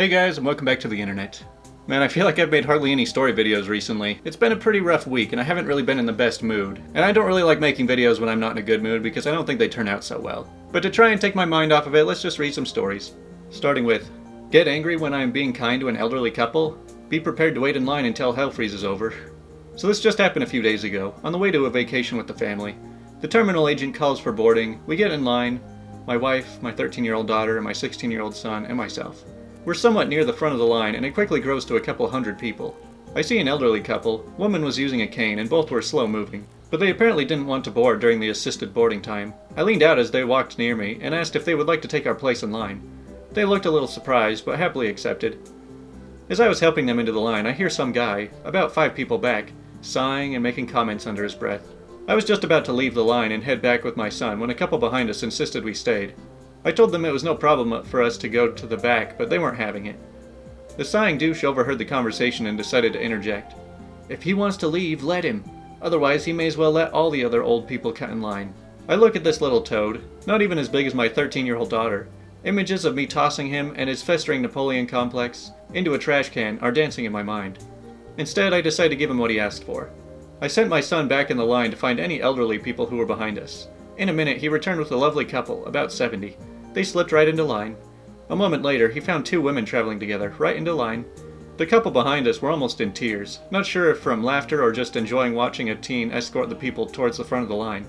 Hey guys, and welcome back to the internet. Man, I feel like I've made hardly any story videos recently. It's been a pretty rough week, and I haven't really been in the best mood. And I don't really like making videos when I'm not in a good mood because I don't think they turn out so well. But to try and take my mind off of it, let's just read some stories. Starting with, get angry when I am being kind to an elderly couple? Be prepared to wait in line until hell freezes over. So this just happened a few days ago, on the way to a vacation with the family. The terminal agent calls for boarding, we get in line, my wife, my 13-year-old daughter, and my 16-year-old son, and myself. We're somewhat near the front of the line, and it quickly grows to a couple hundred people. I see an elderly couple. Woman was using a cane, and both were slow moving. But they apparently didn't want to board during the assisted boarding time. I leaned out as they walked near me, and asked if they would like to take our place in line. They looked a little surprised, but happily accepted. As I was helping them into the line, I hear some guy, about 5 people back, sighing and making comments under his breath. I was just about to leave the line and head back with my son when a couple behind us insisted we stayed. I told them it was no problem for us to go to the back, but they weren't having it. The sighing douche overheard the conversation and decided to interject. If he wants to leave, let him. Otherwise, he may as well let all the other old people cut in line. I look at this little toad, not even as big as my 13-year-old daughter. Images of me tossing him and his festering Napoleon complex into a trash can are dancing in my mind. Instead, I decide to give him what he asked for. I sent my son back in the line to find any elderly people who were behind us. In a minute, he returned with a lovely couple, about 70. They slipped right into line. A moment later, he found 2 women traveling together, right into line. The couple behind us were almost in tears, not sure if from laughter or just enjoying watching a teen escort the people towards the front of the line.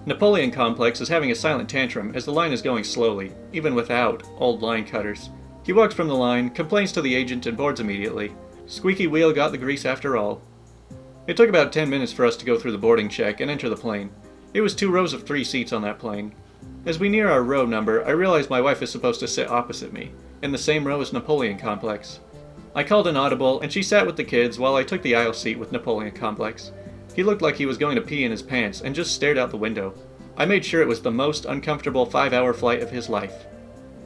Napoleon Complex is having a silent tantrum as the line is going slowly, even without old line cutters. He walks from the line, complains to the agent, and boards immediately. Squeaky wheel got the grease after all. It took about 10 minutes for us to go through the boarding check and enter the plane. It was 2 rows of 3 seats on that plane. As we near our row number, I realize my wife is supposed to sit opposite me, in the same row as Napoleon Complex. I called an audible, and she sat with the kids while I took the aisle seat with Napoleon Complex. He looked like he was going to pee in his pants and just stared out the window. I made sure it was the most uncomfortable 5-hour flight of his life.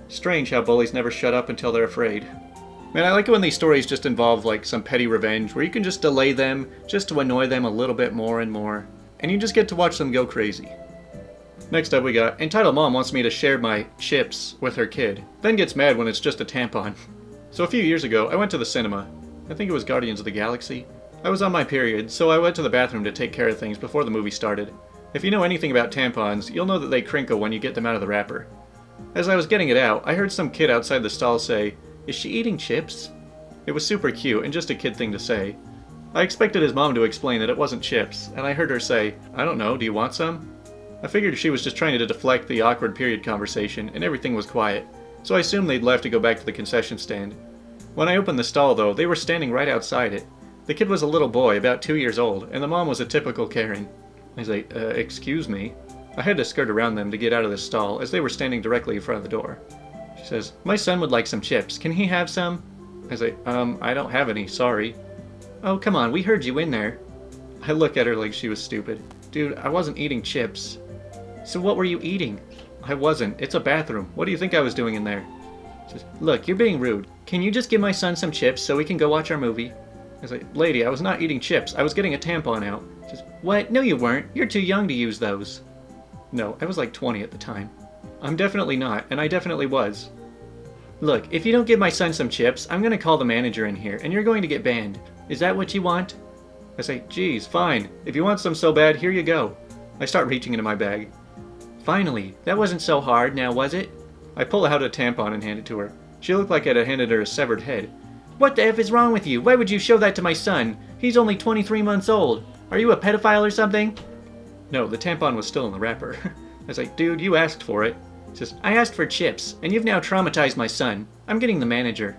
Strange how bullies never shut up until they're afraid. Man, I like it when these stories just involve like some petty revenge, where you can just delay them, just to annoy them a little bit more and more, and you just get to watch them go crazy. Next up we got, Entitled Mom wants me to share my chips with her kid, then gets mad when it's just a tampon. So a few years ago, I went to the cinema. I think it was Guardians of the Galaxy. I was on my period, so I went to the bathroom to take care of things before the movie started. If you know anything about tampons, you'll know that they crinkle when you get them out of the wrapper. As I was getting it out, I heard some kid outside the stall say, "Is she eating chips?" It was super cute and just a kid thing to say. I expected his mom to explain that it wasn't chips, and I heard her say, "I don't know, do you want some?" I figured she was just trying to deflect the awkward period conversation, and everything was quiet, so I assumed they'd left to go back to the concession stand. When I opened the stall, though, they were standing right outside it. The kid was a little boy, about 2 years old, and the mom was a typical Karen. I was like, excuse me? I had to skirt around them to get out of the stall, as they were standing directly in front of the door. She says, "My son would like some chips. Can he have some?" I was like, I don't have any, sorry. "Oh, come on, we heard you in there." I look at her like she was stupid. Dude, I wasn't eating chips. "So what were you eating?" "I wasn't. It's a bathroom. What do you think I was doing in there?" She says, "Look, you're being rude. Can you just give my son some chips so we can go watch our movie?" I was like, "Lady, I was not eating chips. I was getting a tampon out." She says, "What? No you weren't. You're too young to use those." No, I was like 20 at the time. I'm definitely not, and I definitely was. "Look, if you don't give my son some chips, I'm going to call the manager in here, and you're going to get banned. Is that what you want?" I say, "Geez, fine. If you want some so bad, here you go." I start reaching into my bag. "Finally, that wasn't so hard, now was it?" I pull out a tampon and hand it to her. She looked like I'd handed her a severed head. "What the F is wrong with you? Why would you show that to my son? He's only 23 months old. Are you a pedophile or something?" No, the tampon was still in the wrapper. I was like, "Dude, you asked for it." She says, "I asked for chips, and you've now traumatized my son. I'm getting the manager."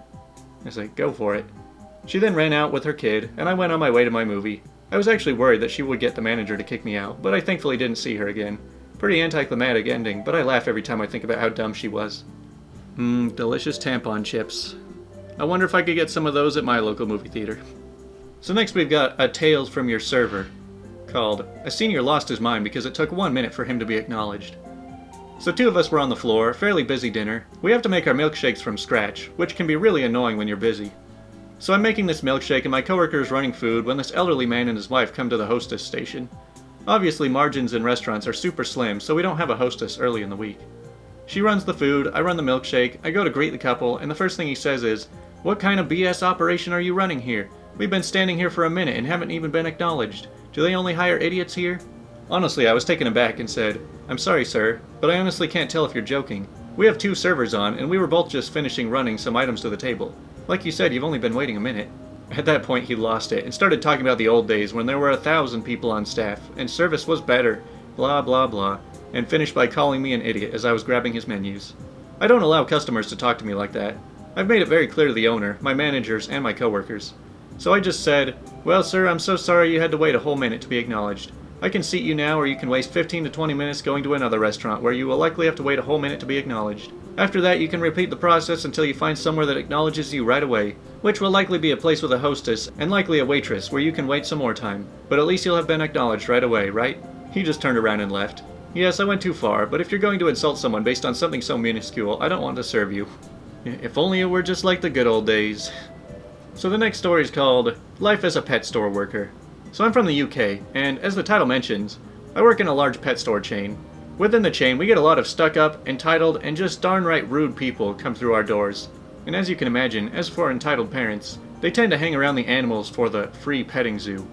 I was like, "Go for it." She then ran out with her kid, and I went on my way to my movie. I was actually worried that she would get the manager to kick me out, but I thankfully didn't see her again. Pretty anticlimactic ending, but I laugh every time I think about how dumb she was. Delicious tampon chips. I wonder if I could get some of those at my local movie theater. So next we've got a Tales from Your Server, called A Senior Lost His Mind Because It Took 1 Minute for Him to Be Acknowledged. So 2 of us were on the floor, fairly busy dinner. We have to make our milkshakes from scratch, which can be really annoying when you're busy. So I'm making this milkshake and my coworker is running food when this elderly man and his wife come to the hostess station. Obviously, margins in restaurants are super slim, so we don't have a hostess early in the week. She runs the food, I run the milkshake, I go to greet the couple, and the first thing he says is, What kind of BS operation are you running here? We've been standing here for a minute and haven't even been acknowledged. Do they only hire idiots here? Honestly, I was taken aback and said, I'm sorry, sir, but I honestly can't tell if you're joking. We have 2 servers on, and we were both just finishing running some items to the table. Like you said, you've only been waiting a minute. At that point, he lost it and started talking about the old days when there were 1,000 people on staff, and service was better, blah blah blah, and finished by calling me an idiot as I was grabbing his menus. I don't allow customers to talk to me like that. I've made it very clear to the owner, my managers, and my coworkers. So I just said, well sir, I'm so sorry you had to wait a whole minute to be acknowledged. I can seat you now, or you can waste 15 to 20 minutes going to another restaurant where you will likely have to wait a whole minute to be acknowledged. After that, you can repeat the process until you find somewhere that acknowledges you right away, which will likely be a place with a hostess and likely a waitress where you can wait some more time. But at least you'll have been acknowledged right away, right? He just turned around and left. Yes, I went too far, but if you're going to insult someone based on something so minuscule, I don't want to serve you. If only it were just like the good old days. So the next story is called Life as a Pet Store Worker. So I'm from the UK, and as the title mentions, I work in a large pet store chain. Within the chain, we get a lot of stuck-up, entitled, and just darn right rude people come through our doors. And as you can imagine, as for entitled parents, they tend to hang around the animals for the free petting zoo.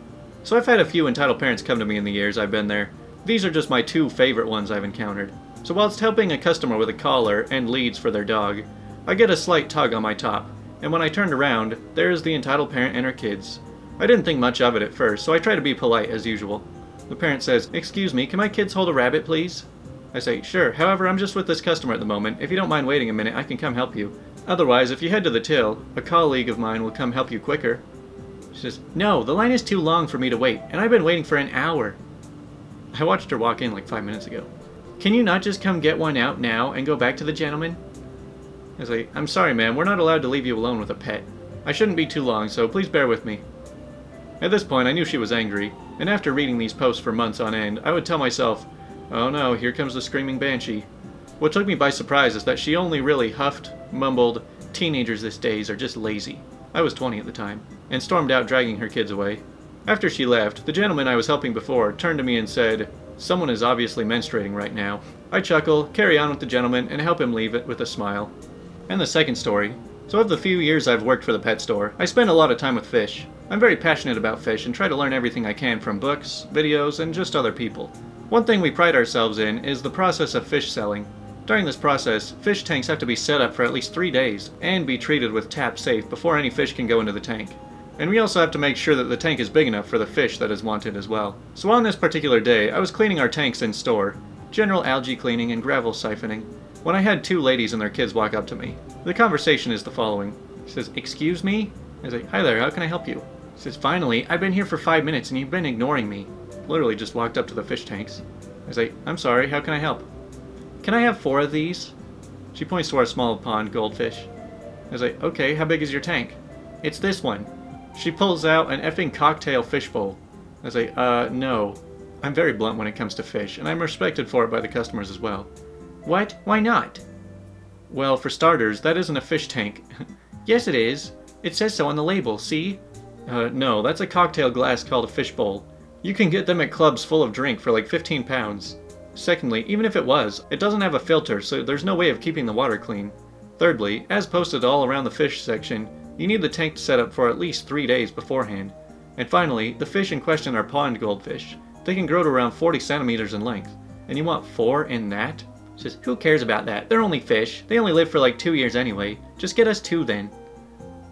So I've had a few entitled parents come to me in the years I've been there. These are just my 2 favorite ones I've encountered. So whilst helping a customer with a collar and leads for their dog, I get a slight tug on my top, and when I turned around, there's the entitled parent and her kids. I didn't think much of it at first, so I try to be polite as usual. The parent says, "Excuse me, can my kids hold a rabbit, please?" I say, "Sure, however, I'm just with this customer at the moment. If you don't mind waiting a minute, I can come help you. Otherwise, if you head to the till, a colleague of mine will come help you quicker." She says, "No, the line is too long for me to wait, and I've been waiting for an hour." I watched her walk in like 5 minutes ago. "Can you not just come get one out now and go back to the gentleman?" I say, "I'm sorry, ma'am, we're not allowed to leave you alone with a pet. I shouldn't be too long, so please bear with me." At this point, I knew she was angry, and after reading these posts for months on end, I would tell myself, oh no, here comes the screaming banshee. What took me by surprise is that she only really huffed, mumbled, "Teenagers these days are just lazy." I was 20 at the time, and stormed out dragging her kids away. After she left, the gentleman I was helping before turned to me and said, "Someone is obviously menstruating right now." I chuckle, carry on with the gentleman, and help him leave it with a smile. And the second story. So of the few years I've worked for the pet store, I spend a lot of time with fish. I'm very passionate about fish and try to learn everything I can from books, videos, and just other people. One thing we pride ourselves in is the process of fish selling. During this process, fish tanks have to be set up for at least 3 days and be treated with tap safe before any fish can go into the tank. And we also have to make sure that the tank is big enough for the fish that is wanted as well. So on this particular day, I was cleaning our tanks in store, general algae cleaning and gravel siphoning, when I had 2 ladies and their kids walk up to me. The conversation is the following. She says, "Excuse me?" I say, "Hi there, how can I help you?" She says, "Finally, I've been here for 5 minutes and you've been ignoring me." Literally just walked up to the fish tanks. I say, "I'm sorry, how can I help?" "Can I have 4 of these?" She points to our small pond goldfish. I say, "Okay, how big is your tank?" "It's this one." She pulls out an effing cocktail fishbowl. I say, no. I'm very blunt when it comes to fish, and I'm respected for it by the customers as well. "What? Why not?" "Well, for starters, that isn't a fish tank." "Yes, it is. It says so on the label, see?" No, that's a cocktail glass called a fishbowl. You can get them at clubs full of drink for like 15 pounds. Secondly, even if it was, it doesn't have a filter, so there's no way of keeping the water clean. Thirdly, as posted all around the fish section, you need the tank set up for at least 3 days beforehand. And finally, the fish in question are pond goldfish. They can grow to around 40 centimeters in length. And you want 4 in that? She says, "Who cares about that? They're only fish. They only live for like 2 years anyway. Just get us 2 then."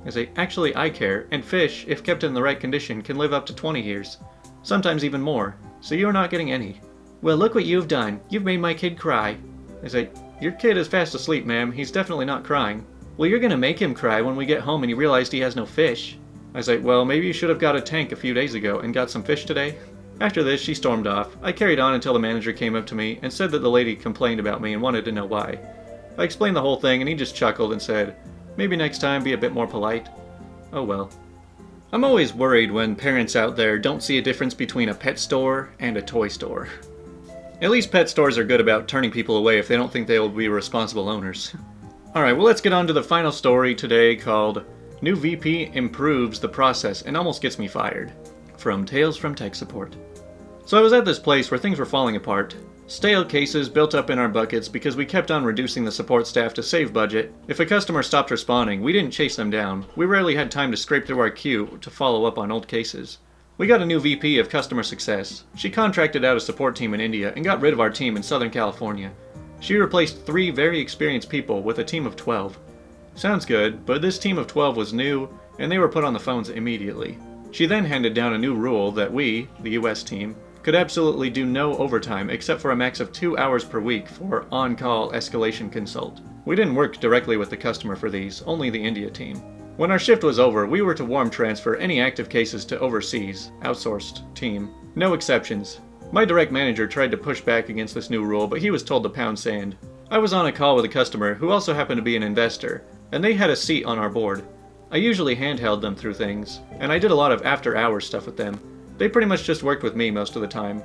I say, "Actually, I care, and fish, if kept in the right condition, can live up to 20 years. Sometimes even more. So you're not getting any." "Well, look what you've done. You've made my kid cry." I say, "Your kid is fast asleep, ma'am. He's definitely not crying." "Well, you're gonna make him cry when we get home and he realized he has no fish." I say, "Well, maybe you should have got a tank a few days ago and got some fish today." After this, she stormed off. I carried on until the manager came up to me and said that the lady complained about me and wanted to know why. I explained the whole thing and he just chuckled and said, "Maybe next time be a bit more polite." Oh well. I'm always worried when parents out there don't see a difference between a pet store and a toy store. At least pet stores are good about turning people away if they don't think they will be responsible owners. Alright, well let's get on to the final story today called New VP Improves the Process and Almost Gets Me Fired, from Tales from Tech Support. So I was at this place where things were falling apart. Stale cases built up in our buckets because we kept on reducing the support staff to save budget. If a customer stopped responding, we didn't chase them down. We rarely had time to scrape through our queue to follow up on old cases. We got a new VP of customer success. She contracted out a support team in India and got rid of our team in Southern California. She replaced 3 very experienced people with a team of 12. Sounds good, but this team of 12 was new, and they were put on the phones immediately. She then handed down a new rule that we, the US team, could absolutely do no overtime except for a max of 2 hours per week for on-call escalation consult. We didn't work directly with the customer for these, only the India team. When our shift was over, we were to warm transfer any active cases to overseas, outsourced team. No exceptions. My direct manager tried to push back against this new rule, but he was told to pound sand. I was on a call with a customer who also happened to be an investor, and they had a seat on our board. I usually handheld them through things, and I did a lot of after-hours stuff with them. They pretty much just worked with me most of the time.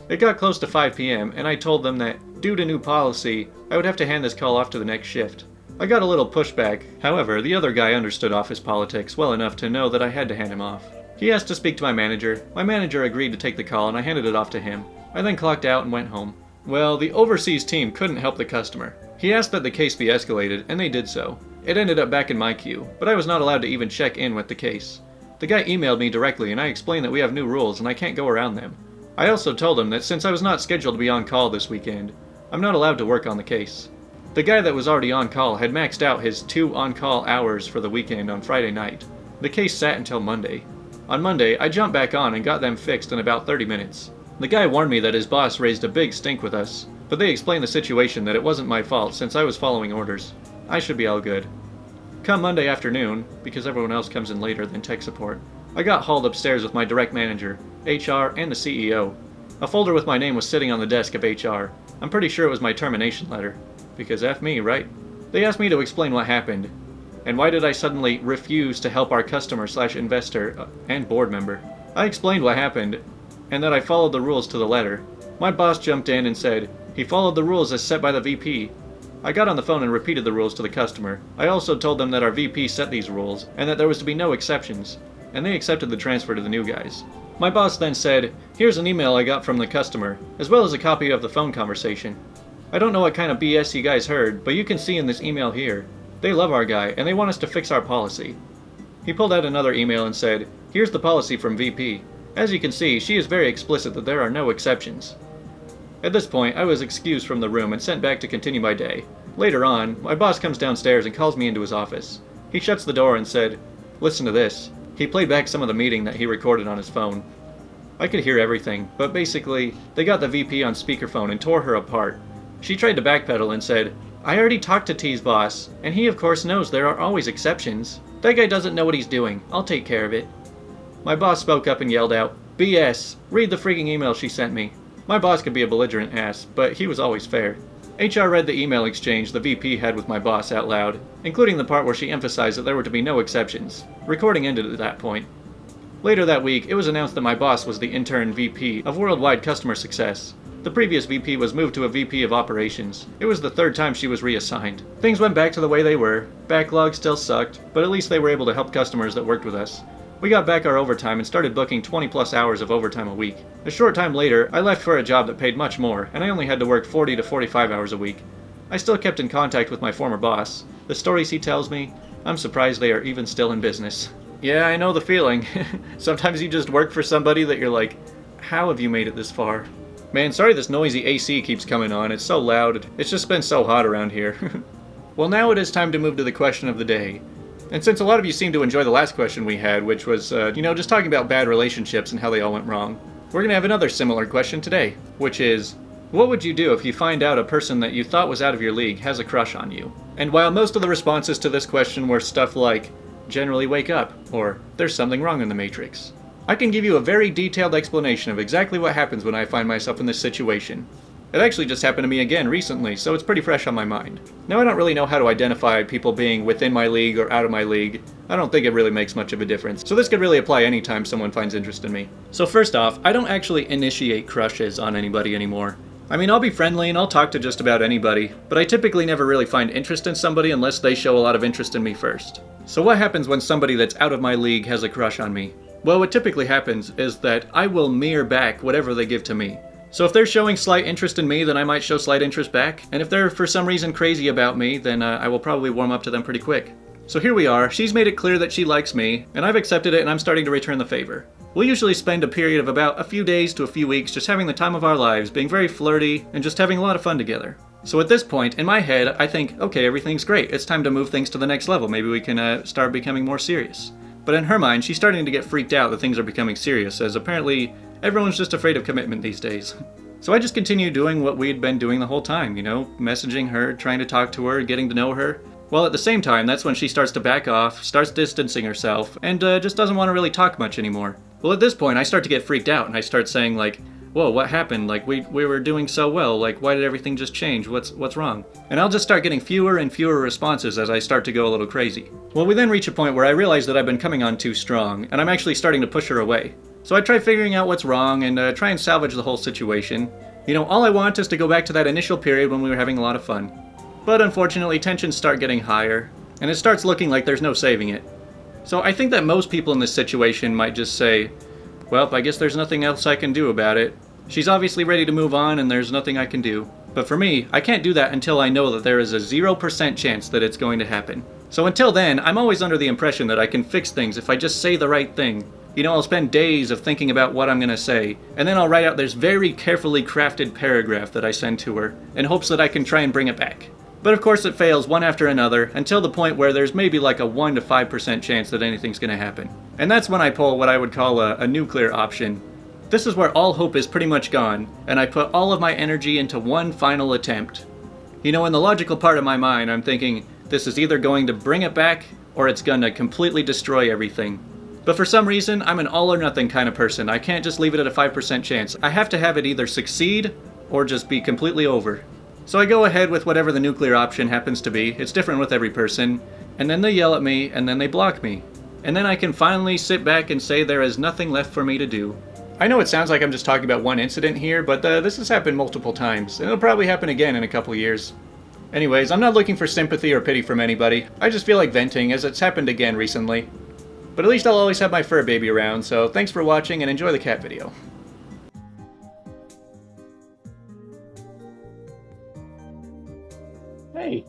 It got close to 5 p.m., and I told them that, due to new policy, I would have to hand this call off to the next shift. I got a little pushback. However, the other guy understood office politics well enough to know that I had to hand him off. He asked to speak to my manager. My manager agreed to take the call, and I handed it off to him. I then clocked out and went home. Well, the overseas team couldn't help the customer. He asked that the case be escalated, and they did so. It ended up back in my queue, but I was not allowed to even check in with the case. The guy emailed me directly, and I explained that we have new rules and I can't go around them. I also told him that since I was not scheduled to be on call this weekend, I'm not allowed to work on the case. The guy that was already on call had maxed out his 2 on-call hours for the weekend on Friday night. The case sat until Monday. On Monday, I jumped back on and got them fixed in about 30 minutes. The guy warned me that his boss raised a big stink with us, but they explained the situation that it wasn't my fault since I was following orders. I should be all good. Come Monday afternoon, because everyone else comes in later than tech support, I got hauled upstairs with my direct manager, HR, and the CEO. A folder with my name was sitting on the desk of HR. I'm pretty sure it was my termination letter. Because F me, right? They asked me to explain what happened, and why did I suddenly refuse to help our customer/investor and board member. I explained what happened, and that I followed the rules to the letter. My boss jumped in and said, he followed the rules as set by the VP. I got on the phone and repeated the rules to the customer. I also told them that our VP set these rules, and that there was to be no exceptions, and they accepted the transfer to the new guys. My boss then said, here's an email I got from the customer, as well as a copy of the phone conversation. I don't know what kind of BS you guys heard, but you can see in this email here. They love our guy, and they want us to fix our policy. He pulled out another email and said, here's the policy from VP. As you can see, she is very explicit that there are no exceptions. At this point, I was excused from the room and sent back to continue my day. Later on, my boss comes downstairs and calls me into his office. He shuts the door and said, listen to this. He played back some of the meeting that he recorded on his phone. I could hear everything, but basically, they got the VP on speakerphone and tore her apart. She tried to backpedal and said, I already talked to T's boss, and he of course knows there are always exceptions. That guy doesn't know what he's doing. I'll take care of it. My boss spoke up and yelled out, BS! Read the freaking email she sent me. My boss could be a belligerent ass, but he was always fair. HR read the email exchange the VP had with my boss out loud, including the part where she emphasized that there were to be no exceptions. Recording ended at that point. Later that week, it was announced that my boss was the intern VP of Worldwide Customer Success. The previous VP was moved to a VP of Operations. It was the 3rd time she was reassigned. Things went back to the way they were. Backlog still sucked, but at least they were able to help customers that worked with us. We got back our overtime and started booking 20 plus hours of overtime a week. A short time later, I left for a job that paid much more, and I only had to work 40 to 45 hours a week. I still kept in contact with my former boss. The stories he tells me, I'm surprised they are even still in business. Yeah, I know the feeling. Sometimes you just work for somebody that you're like, how have you made it this far? Man, sorry this noisy AC keeps coming on. It's so loud. It's just been so hot around here. Well, now it is time to move to the question of the day. And since a lot of you seem to enjoy the last question we had, which was, just talking about bad relationships and how they all went wrong, we're going to have another similar question today, which is, what would you do if you find out a person that you thought was out of your league has a crush on you? And while most of the responses to this question were stuff like, generally wake up, or there's something wrong in the Matrix, I can give you a very detailed explanation of exactly what happens when I find myself in this situation. It actually just happened to me again recently, so it's pretty fresh on my mind. Now I don't really know how to identify people being within my league or out of my league. I don't think it really makes much of a difference, so this could really apply anytime someone finds interest in me. So first off, I don't actually initiate crushes on anybody anymore. I mean, I'll be friendly and I'll talk to just about anybody, but I typically never really find interest in somebody unless they show a lot of interest in me first. So what happens when somebody that's out of my league has a crush on me? Well, what typically happens is that I will mirror back whatever they give to me. So if they're showing slight interest in me, then I might show slight interest back. And if they're for some reason crazy about me, then I will probably warm up to them pretty quick. So here we are, she's made it clear that she likes me, and I've accepted it and I'm starting to return the favor. We'll usually spend a period of about a few days to a few weeks just having the time of our lives, being very flirty, and just having a lot of fun together. So at this point, in my head, I think, okay, everything's great, it's time to move things to the next level, maybe we can start becoming more serious. But in her mind, she's starting to get freaked out that things are becoming serious, as apparently everyone's just afraid of commitment these days. So I just continue doing what we'd been doing the whole time, messaging her, trying to talk to her, getting to know her. Well, at the same time, that's when she starts to back off, starts distancing herself, and just doesn't want to really talk much anymore. Well, at this point, I start to get freaked out, and I start saying, like, whoa, what happened? Like, we were doing so well, like, why did everything just change? What's wrong? And I'll just start getting fewer and fewer responses as I start to go a little crazy. Well, we then reach a point where I realize that I've been coming on too strong, and I'm actually starting to push her away. So I try figuring out what's wrong, and try and salvage the whole situation. All I want is to go back to that initial period when we were having a lot of fun. But unfortunately, tensions start getting higher, and it starts looking like there's no saving it. So I think that most people in this situation might just say, well, I guess there's nothing else I can do about it. She's obviously ready to move on and there's nothing I can do. But for me, I can't do that until I know that there is a 0% chance that it's going to happen. So until then, I'm always under the impression that I can fix things if I just say the right thing. I'll spend days of thinking about what I'm gonna say, and then I'll write out this very carefully crafted paragraph that I send to her, in hopes that I can try and bring it back. But of course it fails one after another, until the point where there's maybe like a 1 to 5% chance that anything's gonna happen. And that's when I pull what I would call a nuclear option. This is where all hope is pretty much gone, and I put all of my energy into one final attempt. In the logical part of my mind, I'm thinking, this is either going to bring it back, or it's gonna completely destroy everything. But for some reason, I'm an all or nothing kind of person. I can't just leave it at a 5% chance. I have to have it either succeed, or just be completely over. So I go ahead with whatever the nuclear option happens to be. It's different with every person. And then they yell at me, and then they block me. And then I can finally sit back and say there is nothing left for me to do. I know it sounds like I'm just talking about one incident here, but this has happened multiple times, and it'll probably happen again in a couple years. Anyways, I'm not looking for sympathy or pity from anybody. I just feel like venting, as it's happened again recently. But at least I'll always have my fur baby around, so thanks for watching and enjoy the cat video. Hey.